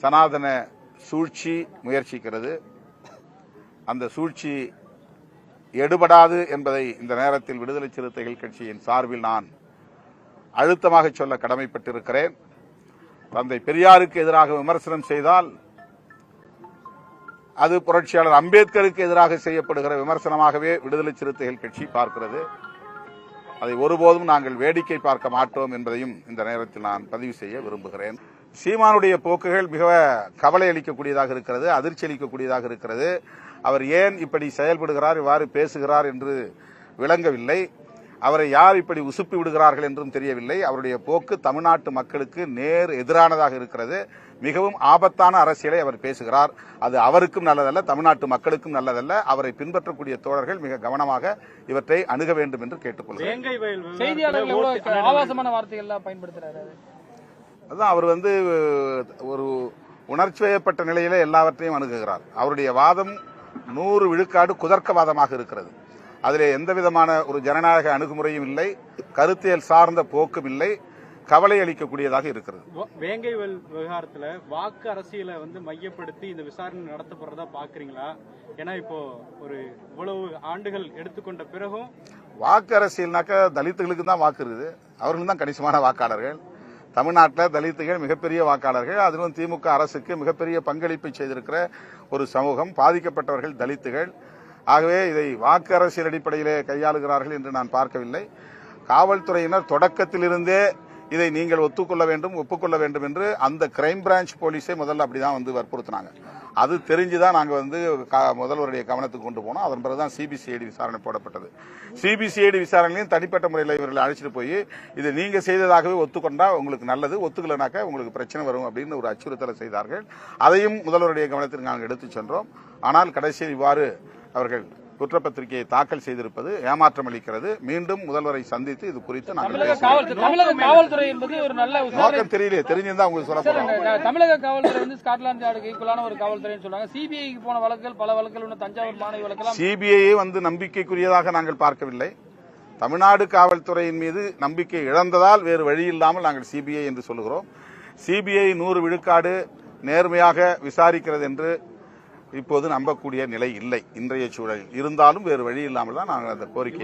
சனாதன சூழ்ச்சி முயற்சிக்கிறது. அந்த சூழ்ச்சி எடுபடாது என்பதை இந்த நேரத்தில் விடுதலை சிறுத்தைகள் கட்சியின் சார்பில் நான் அழுத்தமாக சொல்ல கடமைப்பட்டிருக்கிறேன். தந்தை பெரியாருக்கு எதிராக விமர்சனம் செய்தால் அது புரட்சியாளர் அம்பேத்கருக்கு எதிராக செய்யப்படுகிற விமர்சனமாகவே விடுதலை சிறுத்தைகள் கட்சி பார்க்கிறது. அதை ஒருபோதும் நாங்கள் வேடிக்கை பார்க்க மாட்டோம் என்பதையும் இந்த நேரத்தில் நான் பதிவு செய்ய விரும்புகிறேன். சீமானுடைய போக்குகள் மிக கவலை அளிக்கக்கூடியதாக இருக்கிறது, அதிர்ச்சி அளிக்கக்கூடியதாக இருக்கிறது. அவர் ஏன் இப்படி செயல்படுகிறார், இவ்வாறு பேசுகிறார் என்று விளங்கவில்லை. அவரை யார் இப்படி உசுப்பி விடுகிறார்கள் என்றும் தெரியவில்லை. அவருடைய போக்கு தமிழ்நாட்டு மக்களுக்கு நேர் எதிரானதாக இருக்கிறது. மிகவும் ஆபத்தான அரசியலை அவர் பேசுகிறார். அது அவருக்கும் நல்லதல்ல, தமிழ்நாட்டு மக்களுக்கும் நல்லதல்ல. அவரை பின்பற்றக்கூடிய தோழர்கள் மிக கவனமாக இவற்றை அணுக வேண்டும் என்று கேட்டுக்கொள்கிறேன். அதான் அவர் ஒரு உணர்ச்சி வயப்பட்ட நிலையில எல்லாவற்றையும் அணுகுகிறார். அவருடைய வாதம் 100 விழுக்காடு குதர்க்கவாதமாக இருக்கிறது. அதிலே எந்த விதமான ஒரு ஜனநாயக அணுகுமுறையும் இல்லை, கருத்தியல் சார்ந்த போக்கும் இல்லை, கவலை அளிக்கக்கூடியதாக இருக்கிறது. வேங்கை விவகாரத்துல வாக்கு அரசியலை மையப்படுத்தி இந்த விசாரணை நடத்தப்படுறதா பாக்குறீங்களா? ஏன்னா இப்போ ஒரு இவ்வளவு ஆண்டுகள் எடுத்துக்கொண்ட பிறகும் வாக்கு அரசியல்னாக்க தலித்துகளுக்கு தான் வாக்கு இருக்குது. அவர்கள் தான் கணிசமான வாக்காளர்கள். தமிழ்நாட்டில் தலித்துகள் மிகப்பெரிய வாக்காளர்கள். அதிலும் திமுக அரசுக்கு மிகப்பெரிய பங்களிப்பை செய்திருக்கிற ஒரு சமூகம். பாதிக்கப்பட்டவர்கள் தலித்துகள். ஆகவே இதை வாக்கு அரசியல் அடிப்படையிலே கையாளுகிறார்கள் என்று நான் பார்க்கவில்லை. காவல்துறையினர் தொடக்கத்திலிருந்தே இதை நீங்கள் ஒப்புக்கொள்ள வேண்டும் என்று அந்த கிரைம் பிரான்ச் போலீஸை முதல்ல அப்படிதான் வற்புறுத்தினாங்க. அது தெரிஞ்சுதான் நாங்க முதல்வருடைய கவனத்துக்கு கொண்டு போனோம். அதன் பிறகுதான் சிபிசிஐடி விசாரணை போடப்பட்டது. சிபிசிஐடி விசாரணையும் தனிப்பட்ட முறையில் இவர்களை அழைச்சிட்டு போய் இதை நீங்க செய்ததாகவே ஒத்துக்கொண்டா உங்களுக்கு நல்லது, ஒத்துக்கலனாக்க உங்களுக்கு பிரச்சனை வரும் அப்படின்னு ஒரு அச்சுறுத்தலை செய்தார்கள். அதையும் முதல்வருடைய கவனத்திற்கு நாங்கள் எடுத்துச் சென்றோம். ஆனால் கடைசியில் இவ்வாறு அவர்கள் குற்றப்பத்திரிகையை தாக்கல் செய்திருப்பது ஏமாற்றம் அளிக்கிறது. மீண்டும் முதல்வரை சந்தித்து இது குறித்து காவல்துறை என்பது ஒரு நல்ல நோக்கம் தெரியலையே, தெரிஞ்சிருந்தா உங்களுக்கு சொல்ல. தமிழக காவல்துறை ஸ்காட்லாந்து யார்டுக்கு ஈக்குவலான ஒரு காவல்துறைன்னு சொல்றாங்க. சிபிஐக்கு போன வழக்குகள் பல வழக்குகள் தஞ்சாவூர் மாணவி வழக்கெல்லாம் சிபிஐ நம்பிக்கைக்குரியதாக நாங்கள் பார்க்கவில்லை. தமிழ்நாடு காவல்துறையின் மீது நம்பிக்கை இழந்ததால் வேறு வழி இல்லாமல் நாங்கள் சிபிஐ என்று சொல்லுகிறோம். சிபிஐ 100 விழுக்காடு நேர்மையாக விசாரிக்கிறது என்று இப்போது நம்பக்கூடிய நிலை இல்லை இன்றைய சூழலில். இருந்தாலும் வேறு வழி இல்லாமல் தான் நாங்கள் அந்த கோரிக்கை